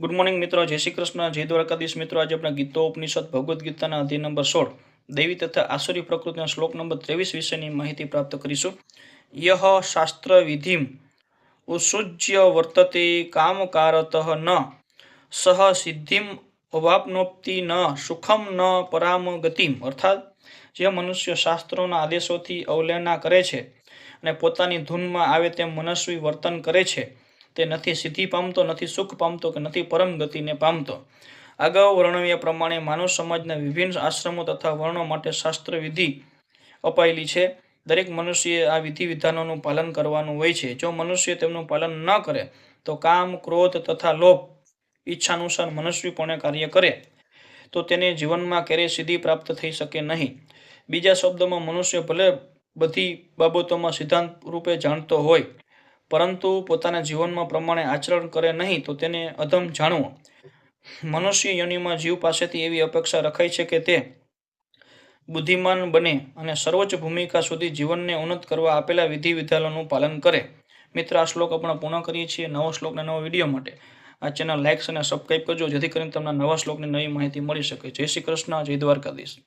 Good morning मित्रों, जय श्री कृष्ण, जय द्वारकाधीश। मित्रों, आज अपना गीतो उपनिषद भगवद गीता अध्याय नंबर 16 देवी तथा आसुरी प्रकृति श्लोक नंबर 23 विषय माहिती प्राप्त करीशु। यह शास्त्र विधि उत्सृज्य वर्तते कामकारतः न सह सिद्धिम अवाप्नोप्ति न सुखम न पराम गतिम। अर्थात जे मनुष्य शास्त्रों आदेशों अवहेलना करे छे अने पोतानी धून में आवे तेम मनस्वी वर्तन करे छे ते नथी सिद्धि पामतो, नथी सुख पामतो के नथी परम गति ने पामतो। अगाऊ वर्णव्या प्रमाणे मानव समाजना विभिन्न आश्रमों तथा वर्णों माटे शास्त्र विधि अपायेली छे। दरेक मनुष्य आ विधि विधानों पालन करवानुं होय छे। जो मनुष्य तेमनुं पालन न करे तो काम, क्रोध तथा लोभ इच्छानुसार मनस्वीपणे कार्य करे तो तेने जीवन में क्यारेय सिद्धि प्राप्त थई शके नहीं। बीजा शब्दों में मनुष्य भले बधी बाबतों में सिद्धांत रूपे जाणतो होय परंतु पोताना जीवन में प्रमाणे आचरण करे नहीं तो तेने अधम जाणवो। मनुष्य योनि में जीव पासेथी एवी अपेक्षा रखाय छे के ते बुद्धिमान बने अने सर्वोच्च भूमिका सुधी जीवन ने उन्नत करवा आपेला विधि विधानों पालन करे। मित्र, आ श्लोक अपने पूर्ण करीए छीए। नवा श्लोक ने नवा विडियो माटे आ चेनल लाइक अने सब्सक्राइब करजो, जेथी करीने तमने नवा श्लोक ने नवी माहिती मळी शके। जय श्री कृष्ण, जय द्वारकाधीश।